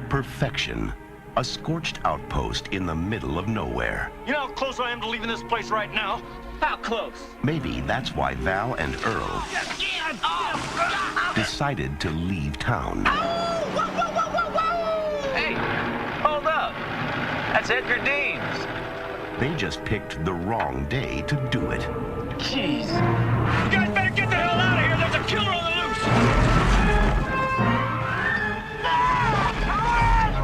Perfection, a scorched outpost in the middle of nowhere. You know how close I am to leaving this place right now? How close? Maybe that's why Val and Earl decided to leave town. Hey, hold up. That's Edgar Deans. They just picked the wrong day to do it. Jeez. You guys better get the hell out of here. There's a killer on the loose.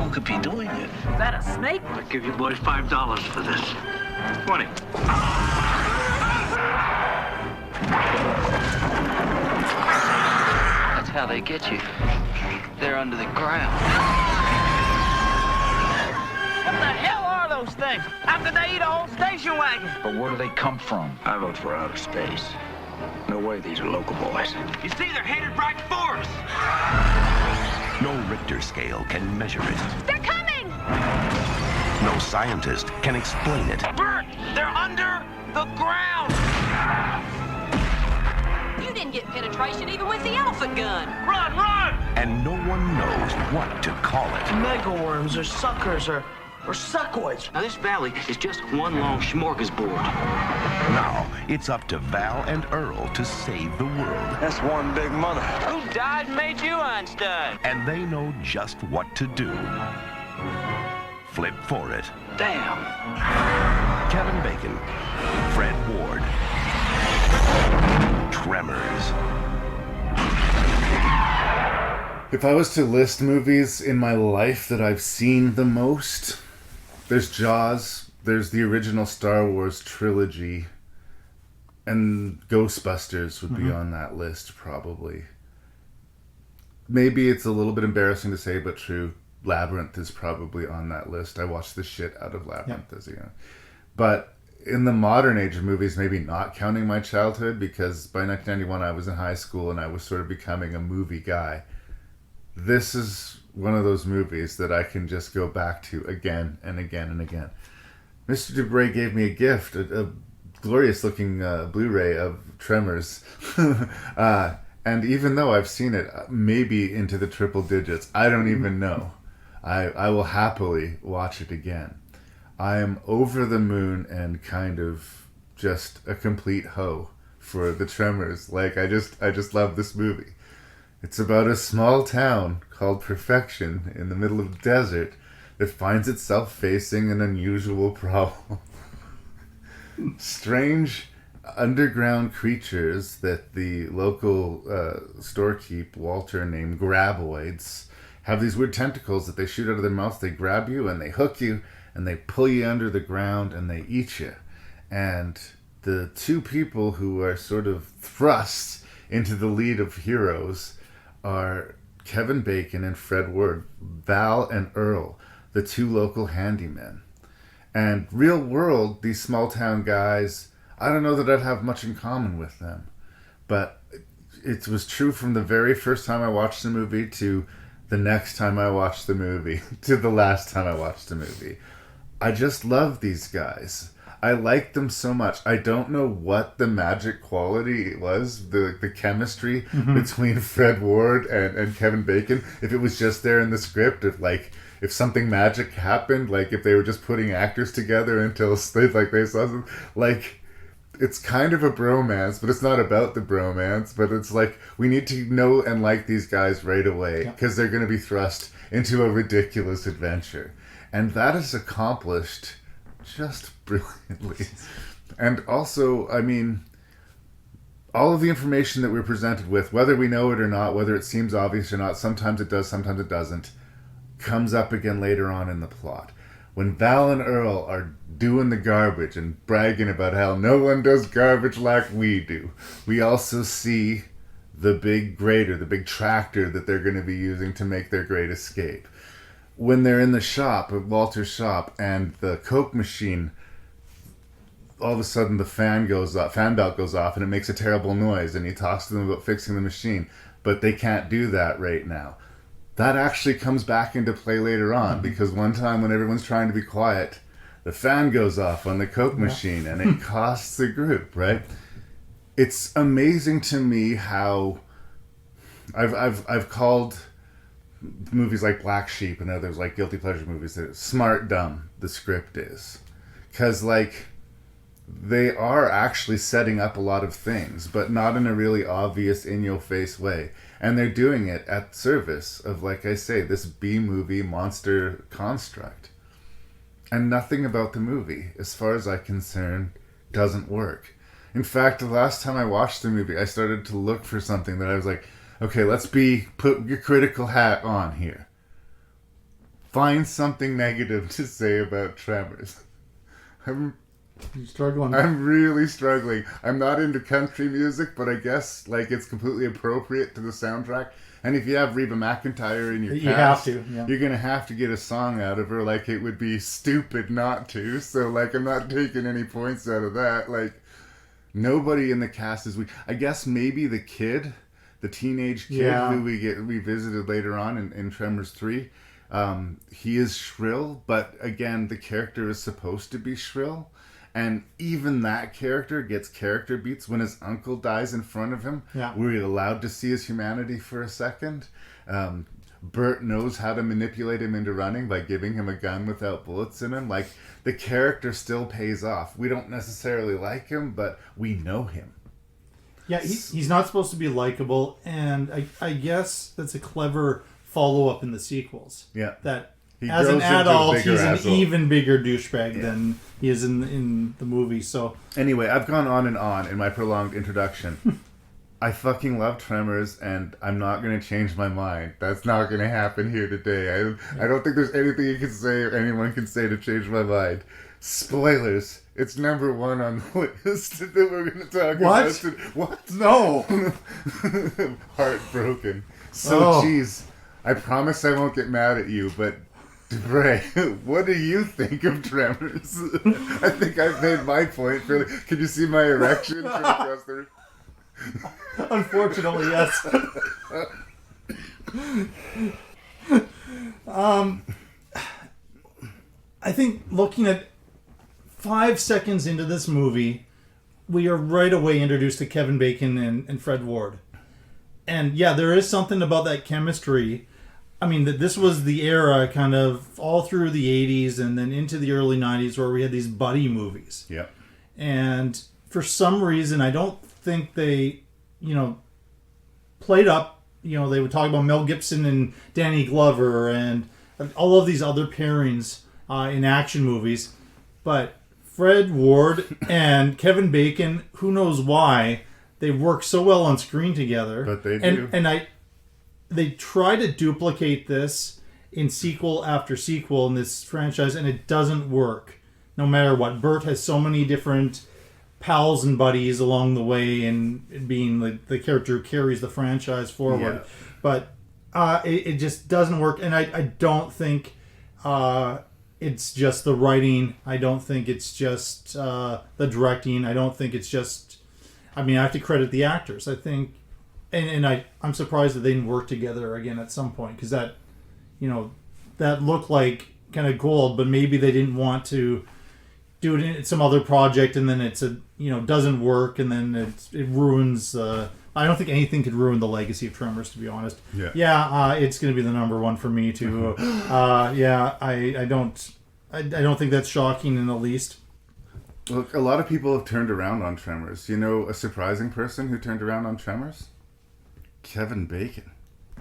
Who could be doing it? Is that a snake? I'll give you boys $5 for this. 20. That's how they get you. They're under the ground. What the hell are those things? How could they eat a whole station wagon? But where do they come from? I vote for outer space. No way these are local boys. You see, they're headed right for us. No Richter scale can measure it. They're coming! No scientist can explain it. Bert, they're under the ground. You didn't get penetration even with the elephant gun. Run, run! And no one knows what to call it. Megaworms or suckers or suckoids. Now, this valley is just one long smorgasbord. Now, it's up to Val and Earl to save the world. That's one big mother. Who died and made you Einstein? And they know just what to do. Flip for it. Damn. Kevin Bacon, Fred Ward, Tremors. If I was to list movies in my life that I've seen the most, there's Jaws, there's the original Star Wars trilogy, and Ghostbusters would be on that list probably. Maybe it's a little bit embarrassing to say, but true. Labyrinth is probably on that list. I watched the shit out of Labyrinth as a young. But in the modern age of movies, maybe not counting my childhood, because by 1991 I was in high school and I was sort of becoming a movie guy. This is one of those movies that I can just go back to again and again and again. Mr. Dubray gave me a gift, a glorious looking Blu-ray of Tremors. And even though I've seen it maybe into the triple digits, I don't even know. I will happily watch it again. I am over the moon and kind of just a complete hoe for the Tremors. Like, I just love this movie. It's about a small town called Perfection in the middle of the desert that finds itself facing an unusual problem. Strange underground creatures that the local storekeep, Walter, named Graboids, have these weird tentacles that they shoot out of their mouths. They grab you and they hook you and they pull you under the ground and they eat you. And the two people who are sort of thrust into the lead of heroes are Kevin Bacon and Fred Ward, Val and Earl, the two local handymen. And real world, these small town guys, I don't know that I'd have much in common with them. But it was true from the very first time I watched the movie to the next time I watched the movie to the last time I watched the movie. I just love these guys. I like them so much. I don't know what the magic quality was, the chemistry between Fred Ward and Kevin Bacon. If it was just there in the script, if something magic happened, like if they were just putting actors together until they saw something, like, it's kind of a bromance, but it's not about the bromance. But it's like, we need to know and like these guys right away because they're going to be thrust into a ridiculous adventure. And that is accomplished just brilliantly. And also, I mean, all of the information that we're presented with, whether we know it or not, whether it seems obvious or not, sometimes it does, sometimes it doesn't, comes up again later on in the plot. When Val and Earl are doing the garbage and bragging about how no one does garbage like we do, we also see the big grader, the big tractor that they're going to be using to make their great escape. When they're in the shop, at Walter's shop, and the Coke machine, all of a sudden the fan belt goes off and it makes a terrible noise, and he talks to them about fixing the machine, but they can't do that right now. That actually comes back into play later on, because one time when everyone's trying to be quiet, the fan goes off on the Coke machine and it costs the group, right? It's amazing to me how I've called movies like Black Sheep and others like guilty pleasure movies, they're smart dumb the script is. Because, like, they are actually setting up a lot of things, but not in a really obvious, in-your-face way. And they're doing it at service of, like I say, this B-movie monster construct. And nothing about the movie, as far as I'm concerned, doesn't work. In fact, the last time I watched the movie, I started to look for something that I was like, okay, put your critical hat on here. Find something negative to say about Tremors. You're struggling. I'm really struggling. I'm not into country music, but I guess like it's completely appropriate to the soundtrack. And if you have Reba McEntire in your cast, have to. Yeah. You're gonna have to get a song out of her. Like it would be stupid not to. So like I'm not taking any points out of that. Like nobody in the cast is weak. I guess maybe the teenage kid who we visited later on in Tremors 3. He is shrill, but again, the character is supposed to be shrill. And even that character gets character beats when his uncle dies in front of him. Yeah. We're allowed to see his humanity for a second. Bert knows how to manipulate him into running by giving him a gun without bullets in him. Like, the character still pays off. We don't necessarily like him, but we know him. Yeah, he's not supposed to be likable, and I guess that's a clever follow-up in the sequels. Yeah. That He as an grows into a adult, bigger he's an asshole. even bigger douchebag than he is in the movie. So Anyway, I've gone on and on in my prolonged introduction. I fucking love Tremors, and I'm not going to change my mind. That's not going to happen here today. I don't think there's anything you can say or anyone can say to change my mind. Spoilers. It's number 1 on the list that we're going to talk about. What? no. Heartbroken. So, geez, I promise I won't get mad at you, but Dubray, what do you think of Tremors? I think I've made my point. Can you see my erection from across the room? Unfortunately, yes. I think looking at 5 seconds into this movie, we are right away introduced to Kevin Bacon and Fred Ward. And yeah, there is something about that chemistry. I mean, this was the era kind of all through the 80s and then into the early 90s where we had these buddy movies. Yeah. And for some reason, I don't think they, played up. They would talk about Mel Gibson and Danny Glover and all of these other pairings in action movies. But Fred Ward and Kevin Bacon, who knows why, they work so well on screen together. But they do. And they try to duplicate this in sequel after sequel in this franchise, and it doesn't work. No matter what. Bert has so many different pals and buddies along the way, and being the character who carries the franchise forward. Yeah. But it just doesn't work, and I don't think it's just the writing. I don't think it's just the directing. I don't think it's just... I mean, I have to credit the actors. I think... And I'm surprised that they didn't work together again at some point, because that looked like kind of gold, but maybe they didn't want to do it in some other project, and then it's doesn't work, and then it ruins. I don't think anything could ruin the legacy of Tremors, to be honest. Yeah. It's going to be the number 1 for me too. I don't think that's shocking in the least. Look, a lot of people have turned around on Tremors. A surprising person who turned around on Tremors? Kevin Bacon.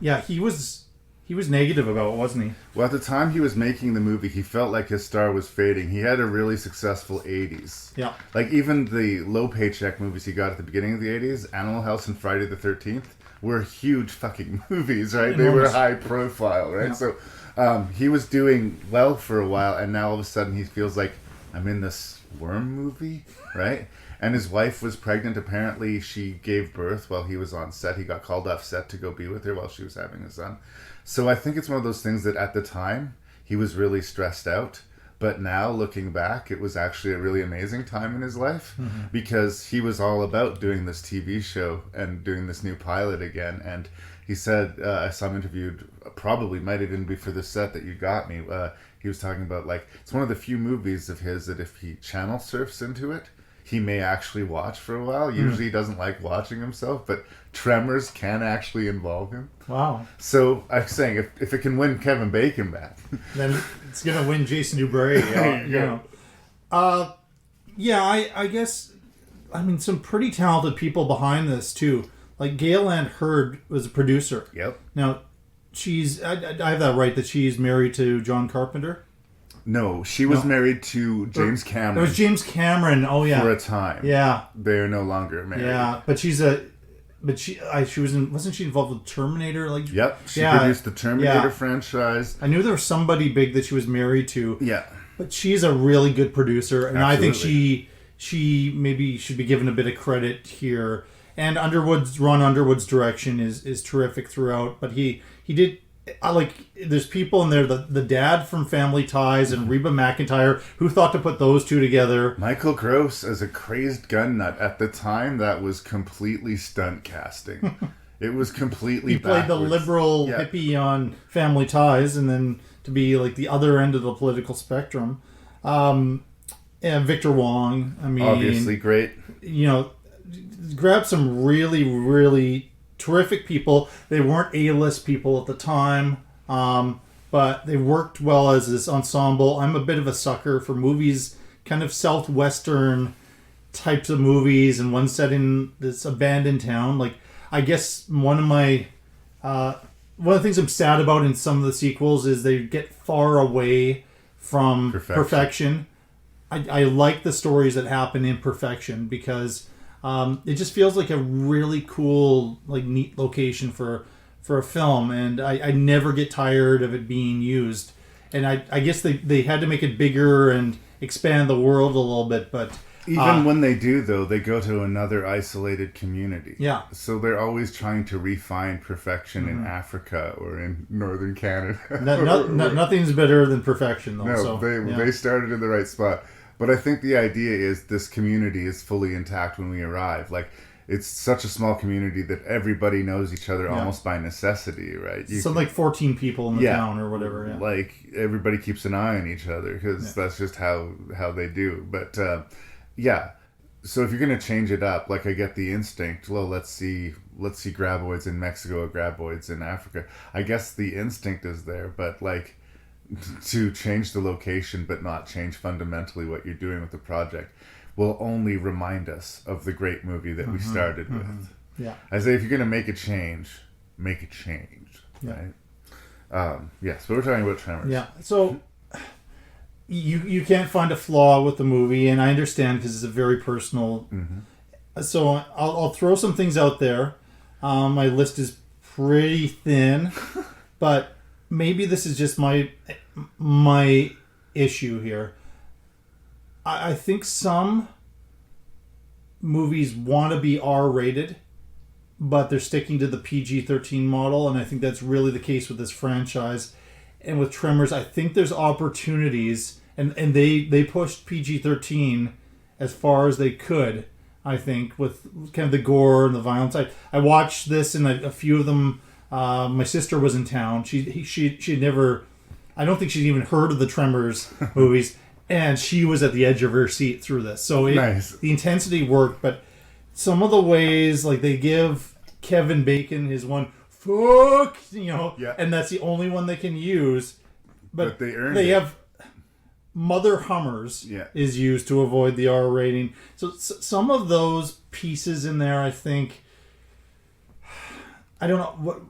Yeah, he was negative about it, wasn't he? Well, at the time he was making the movie, he felt like his star was fading. He had a really successful 80s. Yeah. Like, even the low paycheck movies he got at the beginning of the 80s, Animal House and Friday the 13th, were huge fucking movies, right? They were high profile, right? Yeah. So he was doing well for a while, and now all of a sudden he feels like, I'm in this worm movie, right? And his wife was pregnant. Apparently, she gave birth while he was on set. He got called off set to go be with her while she was having a son. So I think it's one of those things that at the time, he was really stressed out. But now, looking back, it was actually a really amazing time in his life, because he was all about doing this TV show and doing this new pilot again. And he said, I saw him interviewed, probably might even be for the set that you got me. He was talking about, like, it's one of the few movies of his that if he channel surfs into it, he may actually watch for a while. Usually he doesn't like watching himself, but Tremors can actually involve him. Wow. So I'm saying if it can win Kevin Bacon back, Then it's going to win Jason Dubray. I guess, I mean, some pretty talented people behind this, too. Like, Gail Ann Hurd was a producer. Yep. Now, I have that right, that she's married to John Carpenter? No, she was married to James Cameron. It was James Cameron. Oh yeah, for a time. Yeah, they are no longer married. Yeah, but she wasn't she involved with Terminator? Like, yep, she produced the Terminator franchise. I knew there was somebody big that she was married to. Yeah, but she's a really good producer, and absolutely. I think she maybe should be given a bit of credit here. And Ron Underwood's direction is terrific throughout. But he did. There's people in there, the dad from Family Ties and Reba McEntire, who thought to put those two together. Michael Gross as a crazed gun nut. At the time, that was completely stunt casting. It was completely He played backwards. the liberal hippie on Family Ties, and then to be like the other end of the political spectrum. And Victor Wong, I mean... Obviously great. You know, grab some really, really... terrific people. They weren't A-list people at the time, but they worked well as this ensemble. I'm a bit of a sucker for movies, kind of southwestern types of movies, and one set in this abandoned town. Like, I guess one of the things I'm sad about in some of the sequels is they get far away from perfection. I like the stories that happen in perfection because it just feels like a really cool, like, neat location for a film, and I never get tired of it being used. And I guess they had to make it bigger and expand the world a little bit, but even when they do, though, they go to another isolated community. Yeah. So they're always trying to refine perfection in Africa or in northern Canada. Nothing's better than perfection, though. No, so, they started in the right spot. But I think the idea is this community is fully intact when we arrive. Like, it's such a small community that everybody knows each other almost by necessity, right? Like 14 people in the town or whatever. Yeah. Like, everybody keeps an eye on each other because that's just how they do. But, so if you're going to change it up, like, I get the instinct, well, let's see graboids in Mexico or graboids in Africa. I guess the instinct is there, but, like, to change the location but not change fundamentally what you're doing with the project will only remind us of the great movie that we started with. Yeah. I say if you're going to make a change, right? Yes, but we're talking about Tremors. Yeah. So you can't find a flaw with the movie, and I understand because it's a very personal. So I'll throw some things out there. My list is pretty thin, but maybe this is just my issue here. I think some movies want to be R-rated, but they're sticking to the PG-13 model, and I think that's really the case with this franchise. And with Tremors, I think there's opportunities, and they pushed PG-13 as far as they could, I think, with kind of the gore and the violence. I watched this, and a few of them, my sister was in town. She'd never... I don't think she'd even heard of the Tremors movies, and she was at the edge of her seat through this. So nice. The intensity worked, but some of the ways, like, they give Kevin Bacon his one fuck, and that's the only one they can use. But they have Mother Hummers is used to avoid the R rating. So some of those pieces in there, I think, I don't know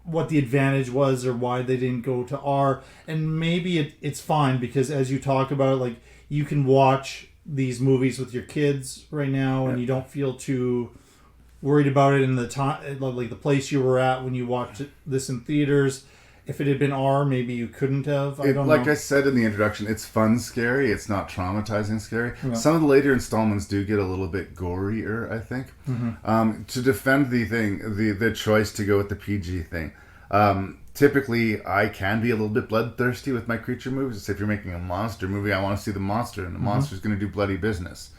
what the advantage was or why they didn't go to R, and maybe it's fine because as you talk about, like, you can watch these movies with your kids right now and you don't feel too worried about it in the time, like the place you were at when you watched this in theaters. If it had been R, maybe you couldn't have. I don't know. Like I said in the introduction, it's fun scary. It's not traumatizing scary. Yeah. Some of the later installments do get a little bit gorier, I think. To defend the choice to go with the PG thing, typically I can be a little bit bloodthirsty with my creature movies. So if you're making a monster movie, I want to see the monster, and the monster's going to do bloody business.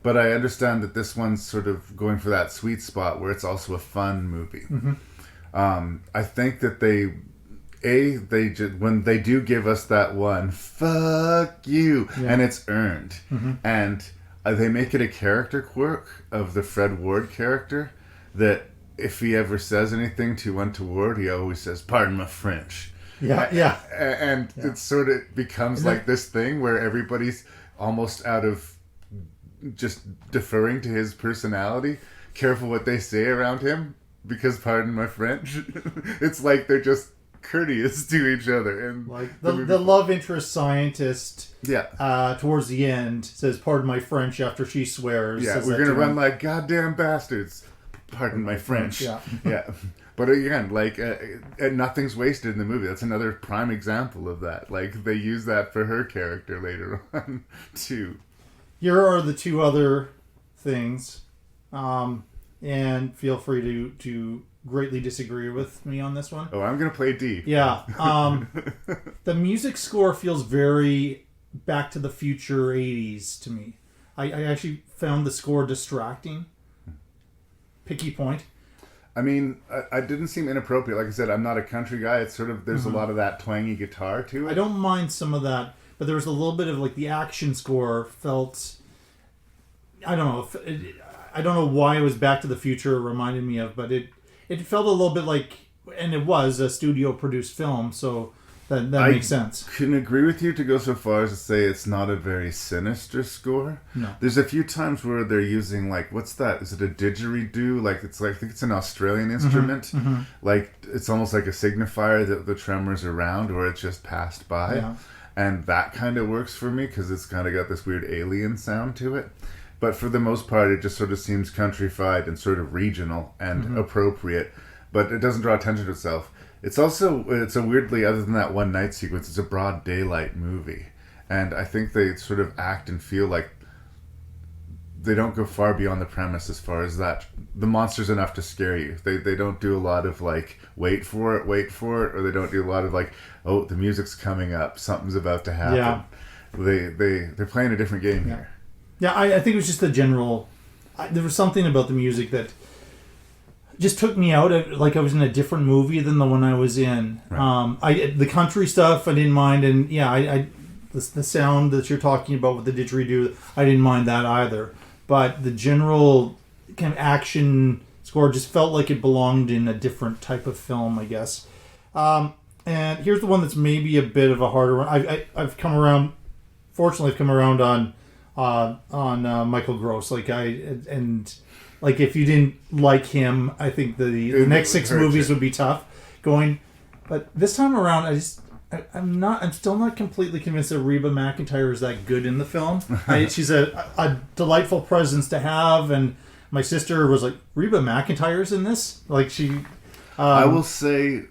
But I understand that this one's sort of going for that sweet spot where it's also a fun movie. I think that when they do give us that one, fuck you, and it's earned. And they make it a character quirk of the Fred Ward character that if he ever says anything too untoward, he always says, "Pardon my French." Yeah. And it sort of becomes like this thing where everybody's almost out of just deferring to his personality, careful what they say around him, because pardon my French. It's like they're just courteous to each other. And like the love interest scientist towards the end says, "Pardon my French," after she swears. Yeah, we're gonna run like goddamn bastards. Pardon my French. Yeah. But again, like, nothing's wasted in the movie. That's another prime example of that. Like, they use that for her character later on, too. Here are the two other things. And feel free to greatly disagree with me on this one. Oh, I'm going to play D. Yeah. The music score feels very Back to the Future 80s to me. I actually found the score distracting. Picky point. I mean, I didn't seem inappropriate. Like I said, I'm not a country guy. It's sort of, there's a lot of that twangy guitar to it. I don't mind some of that, but there was a little bit of like the action score felt, I don't know, I don't know why it was Back to the Future reminded me of, but it felt a little bit like, and it was a studio produced film, so that makes sense. I can agree with you to go so far as to say it's not a very sinister score. No. There's a few times where they're using, like, what's that? Is it a didgeridoo? Like, it's like, I think it's an Australian instrument. Like, it's almost like a signifier that the Tremors are around, or it just passed by. Yeah. And that kind of works for me because it's kind of got this weird alien sound to it. But for the most part, it just sort of seems countrified and sort of regional and appropriate. But it doesn't draw attention to itself. It's a weirdly, other than that one night sequence, it's a broad daylight movie. And I think they sort of act and feel like they don't go far beyond the premise as far as that. The monster's enough to scare you. They don't do a lot of like, wait for it, or they don't do a lot of like, oh, the music's coming up, something's about to happen. Yeah. They're playing a different game here. Yeah, I think it was just the general... there was something about the music that just took me out of, like I was in a different movie than the one I was in. Right. The country stuff I didn't mind, and the sound that you're talking about with the didgeridoo, I didn't mind that either. But the general kind of action score just felt like it belonged in a different type of film, I guess. And here's the one that's maybe a bit of a harder one. I've come around. Fortunately, I've come around on Michael Gross. Like if you didn't like him, I think the next 6 movies would be tough going. But this time around, I'm still not completely convinced that Reba McEntire is that good in the film. She's a delightful presence to have, and my sister was like, Reba McEntire's in this? Like she... I will say,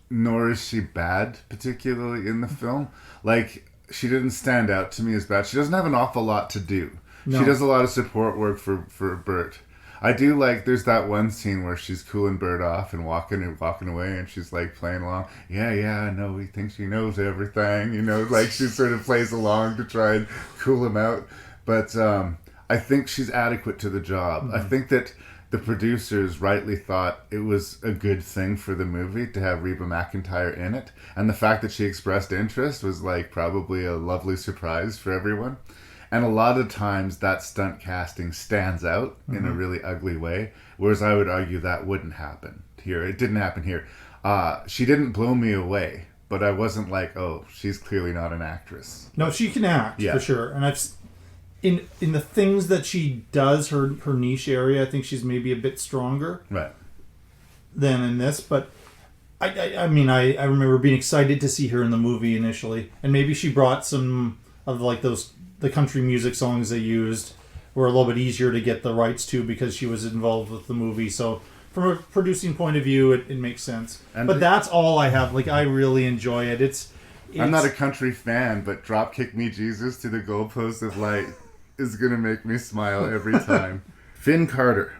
nor is she bad, particularly in the film. Like, she didn't stand out to me as bad. She doesn't have an awful lot to do. No. She does a lot of support work for Bert. I do like, there's that one scene where she's cooling Bert off and walking away, and she's like playing along. Yeah, I know, he thinks he knows everything, like she sort of plays along to try and cool him out. But I think she's adequate to the job. Mm-hmm. I think that the producers rightly thought it was a good thing for the movie to have Reba McEntire in it. And the fact that she expressed interest was like probably a lovely surprise for everyone. And a lot of times that stunt casting stands out in a really ugly way, whereas I would argue that wouldn't happen here. It didn't happen here. She didn't blow me away, but I wasn't like, oh, she's clearly not an actress. No, she can act, for sure. And I've in the things that she does, her niche area, I think she's maybe a bit stronger than in this. But I mean, I remember being excited to see her in the movie initially, and maybe she brought some of like the country music songs they used were a little bit easier to get the rights to because she was involved with the movie. So from a producing point of view, it makes sense. But that's all I have. Like, I really enjoy it. I'm not a country fan, but Dropkick Me Jesus to the Goalpost of Light is going to make me smile every time. Finn Carter.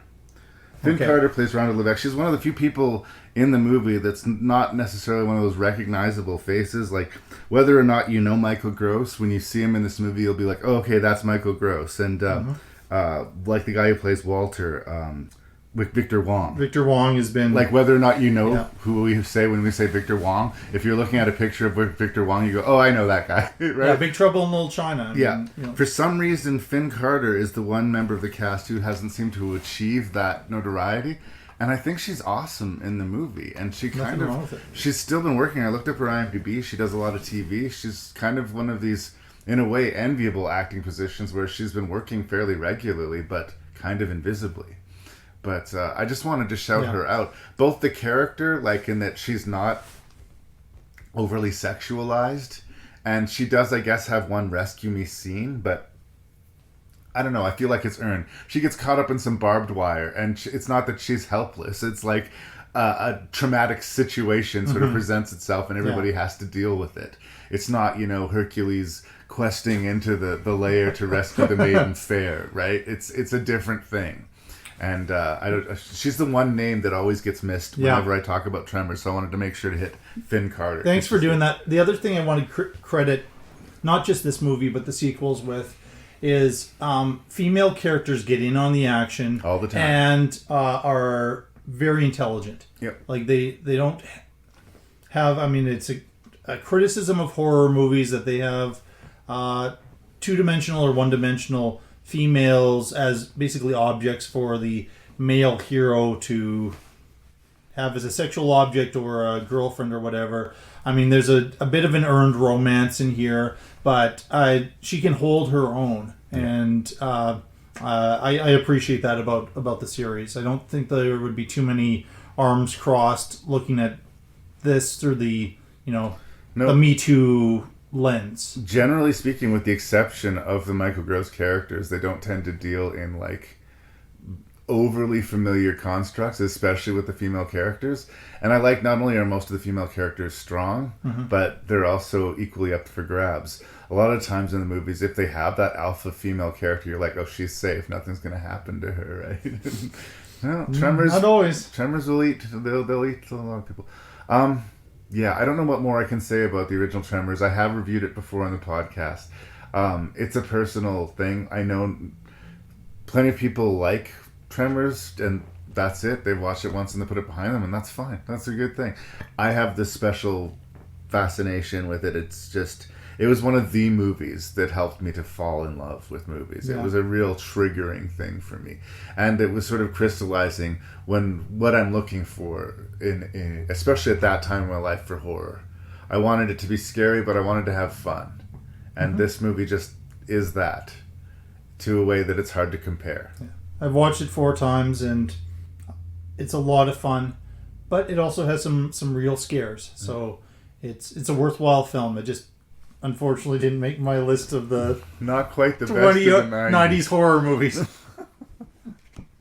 Finn Carter plays Rhonda Levesque. She's one of the few people in the movie that's not necessarily one of those recognizable faces. Like, whether or not you know Michael Gross, when you see him in this movie, you'll be like, oh, okay, that's Michael Gross. And like the guy who plays Walter, with Victor Wong. Victor Wong has been Like whether or not you know Yeah. who we say when we say Victor Wong, if you're looking at a picture of Victor Wong, you go, "Oh, I know that guy." Right? yeah, Big Trouble in Little China. I mean, Yeah. you know. For some reason, Finn Carter is the one member of the cast who hasn't seemed to achieve that notoriety. And I think she's awesome in the movie. And she kind Nothing wrong with of... it. She's still been working. I looked up her IMDb. She does a lot of TV. She's kind of one of these, in a way, enviable acting positions where she's been working fairly regularly, but kind of invisibly. But I just wanted to shout Yeah. her out. Both the character, like in that she's not overly sexualized, and she does, I guess, have one rescue me scene, but I don't know, I feel like it's earned. She gets caught up in some barbed wire, and it's not that she's helpless. It's like a traumatic situation sort of presents itself, and everybody has to deal with it. It's not, you know, Hercules questing into the lair to rescue the maiden fair, right? It's a different thing. And she's the one name that always gets missed whenever I talk about Tremors, so I wanted to make sure to hit Finn Carter. Thanks for doing that. The other thing I want to credit, not just this movie, but the sequels with, is female characters get in on the action All the time. and are very intelligent. Yep. Like they don't have. I mean, it's a criticism of horror movies that they have two-dimensional or one-dimensional females as basically objects for the male hero to have as a sexual object or a girlfriend or whatever. I mean, there's a bit of an earned romance in here, but she can hold her own, and I appreciate that about the series. I don't think there would be too many arms crossed looking at this through the the Me Too lens. Generally speaking, with the exception of the Michael Gross characters, they don't tend to deal in like overly familiar constructs, especially with the female characters. And I like not only are most of the female characters strong, but they're also equally up for grabs. A lot of times in the movies, if they have that alpha female character, you're like, oh, she's safe. Nothing's going to happen to her, right? No, Tremors. Not always. Tremors will eat. They'll eat a lot of people. Yeah, I don't know what more I can say about the original Tremors. I have reviewed it before on the podcast. It's a personal thing. I know plenty of people like Tremors, and that's it. They've watched it once and they put it behind them, and that's fine. That's a good thing. I have this special fascination with it. It's just... It was one of the movies that helped me to fall in love with movies. Yeah. It was a real triggering thing for me. And it was sort of crystallizing what I'm looking for, in especially at that time in my life for horror. I wanted it to be scary, but I wanted to have fun. And this movie just is that, to a way that it's hard to compare. Yeah. I've watched it 4 times, and it's a lot of fun, but it also has some real scares. So it's a worthwhile film. It just unfortunately didn't make my list of the Not quite the best 20 of the 90s. 90s horror movies.